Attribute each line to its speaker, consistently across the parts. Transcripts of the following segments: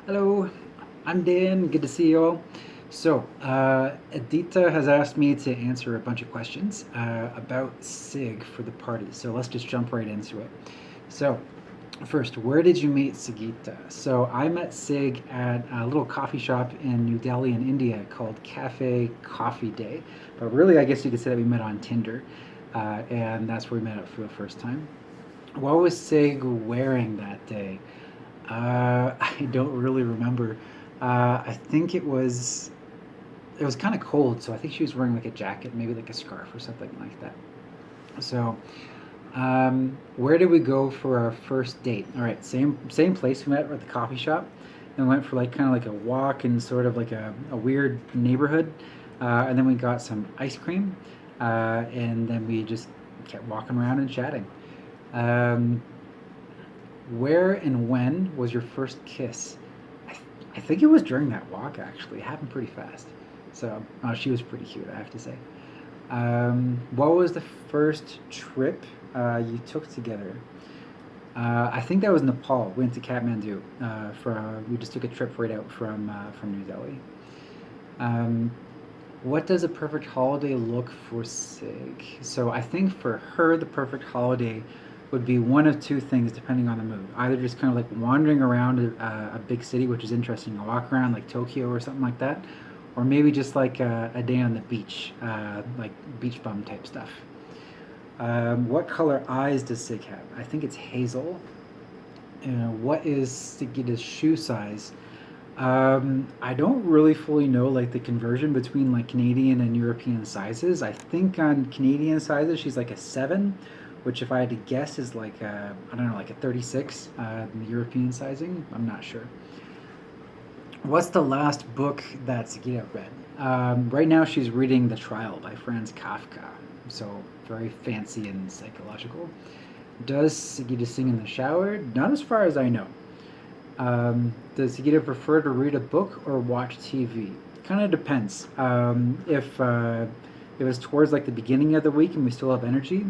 Speaker 1: Hello, I'm Dan. Good to see you all. Edita has asked me to answer a bunch of questions about SIG for the party. So, let's just jump right into it. So, first, where did you meet Sigita? So, I met Sig at a little coffee shop in New Delhi in India called Cafe Coffee Day. But really, I guess you could say that we met on Tinder, and that's where we met up for the first time. What was Sig wearing that day? I don't really remember. I think it was kind of cold, so I think she was wearing like a jacket, maybe like a scarf or something like that. So, where did we go for our first date? All right, same place. We met at the coffee shop, and we went for like kind of like a walk in sort of like a weird neighborhood, and then we got some ice cream, and then we just kept walking around and chatting. Um, where and when was your first kiss? I, I think it was during that walk, actually. It happened pretty fast. So, she was pretty cute, I have to say. What was the first trip you took together? I think that was Nepal. We went to Kathmandu. We just took a trip right out from New Delhi. Um, what does a perfect holiday look for Sig? So I think for her, the perfect holiday would be one of two things depending on the mood. Either just kind of like wandering around a big city, which is interesting, a walk around like Tokyo or something like that, or maybe just like a day on the beach, like beach bum type stuff. What color eyes does Sig have? I think it's hazel. What is Sigita's shoe size? I don't really fully know like the conversion between like Canadian and European sizes. I think on Canadian sizes she's like a 7, which if I had to guess is like I don't know, like a 36 in the European sizing. I'm not sure. What's the last book that Sigita read? Right now she's reading The Trial by Franz Kafka, so very fancy and psychological. Does Sigita sing in the shower? Not as far as I know. Does Sigita prefer to read a book or watch TV? Kind of depends. If it's towards like the beginning of the week and we still have energy,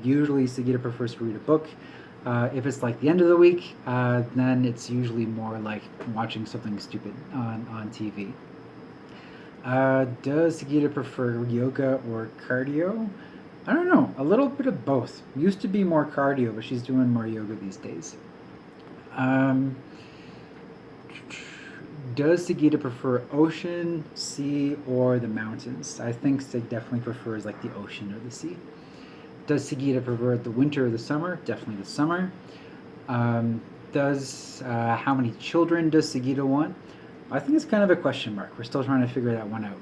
Speaker 1: usually Sigita prefers to read a book. If it's like the end of the week, then it's usually more like watching something stupid on TV. Does Sigita prefer yoga or cardio? I don't know. A little bit of both. Used to be more cardio, but she's doing more yoga these days. Um, does Sigita prefer ocean, sea, or the mountains? I think Sig definitely prefers like the ocean or the sea. Does Sigita prefer the winter or the summer? Definitely the summer. Um, does How many children does Sigita want? I think it's kind of a question mark. We're still trying to figure that one out.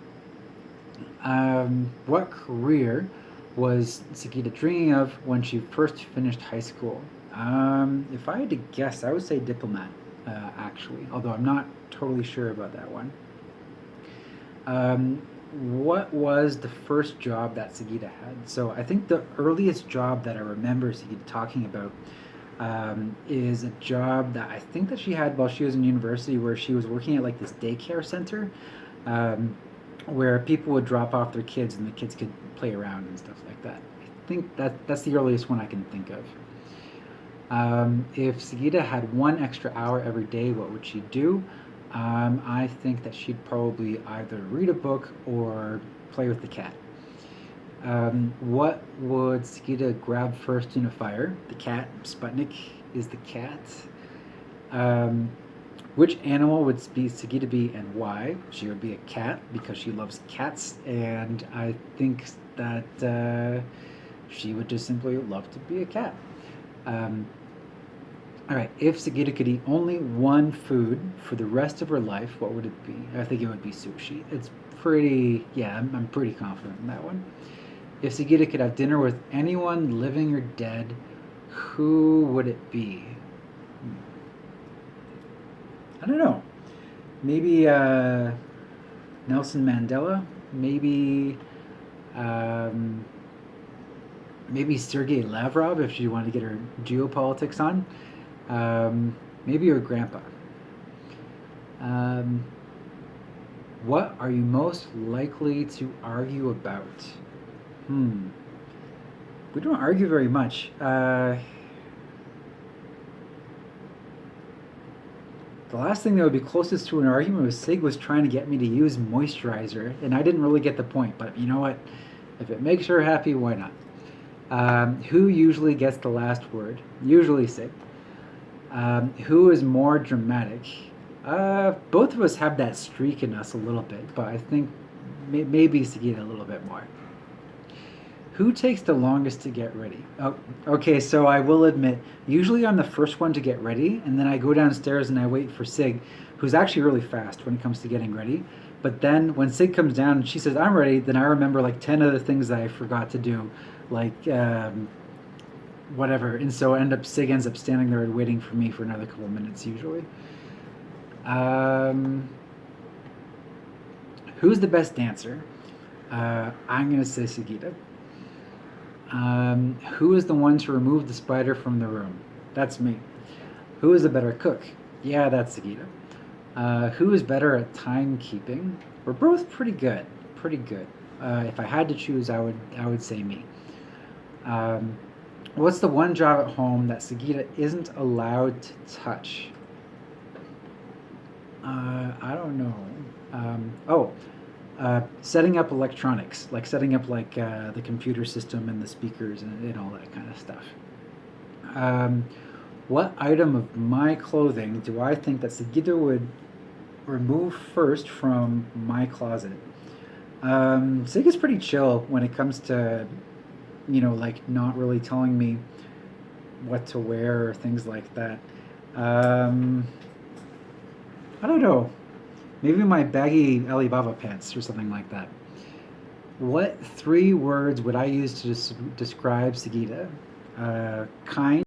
Speaker 1: What career was Sigita dreaming of when she first finished high school? If I had to guess, I would say diplomat, actually, although I'm not totally sure about that one. Um, what was the first job that Sigita had? So I think the earliest job that I remember Sigita talking about is a job that I think that she had while she was in university, where she was working at like this daycare center, um, where people would drop off their kids and the kids could play around and stuff like that. I think that's the earliest one I can think of. If Sagita had one extra hour every day, what would she do? I think that she'd probably either read a book or play with the cat. What would Sagita grab first in a fire? The cat. Sputnik is the cat. Um, which animal would be Sagita be and why? She would be a cat because she loves cats, and I think that she would just simply love to be a cat. Um, all right, if Sagita could eat only one food for the rest of her life, what would it be? I think it would be sushi. It's pretty, yeah, I'm pretty confident in that one. If Sagita could have dinner with anyone living or dead, who would it be? I don't know. Maybe Nelson Mandela. Maybe um, maybe Sergei Lavrov if she wanted to get her geopolitics on. Um, Maybe her grandpa. Um, what are you most likely to argue about? Hmm. We don't argue very much. The last thing that would be closest to an argument was Sig was trying to get me to use moisturizer, and I didn't really get the point. But you know what? If it makes her happy, why not? Who usually gets the last word? Usually Sig. Who is more dramatic? Both of us have that streak in us a little bit, but I think maybe Sigita a little bit more. Who takes the longest to get ready? Oh, okay, so I will admit, usually I'm the first one to get ready, and then I go downstairs and I wait for Sig, who's actually really fast when it comes to getting ready. But then when Sig comes down and she says, I'm ready, then I remember like 10 other things that I forgot to do, like whatever. And so Sig ends up standing there and waiting for me for another couple minutes usually. Who's the best dancer? I'm going to say Sigita. Who is the one to remove the spider from the room? That's me. Who is a better cook? Yeah, that's Sigita. Who is better at timekeeping? We're both pretty good. Pretty good. If I had to choose, I would say me. What's the one job at home that Sigita isn't allowed to touch? I don't know. Setting up electronics, like setting up like the computer system and the speakers and all that kind of stuff. Um, what item of my clothing do I think that Sigita would remove first from my closet? Sig is pretty chill when it comes to, like not really telling me what to wear or things like that. Um, I don't know. Maybe my baggy Alibaba pants or something like that. What three words would I use to describe Sigita? Kind.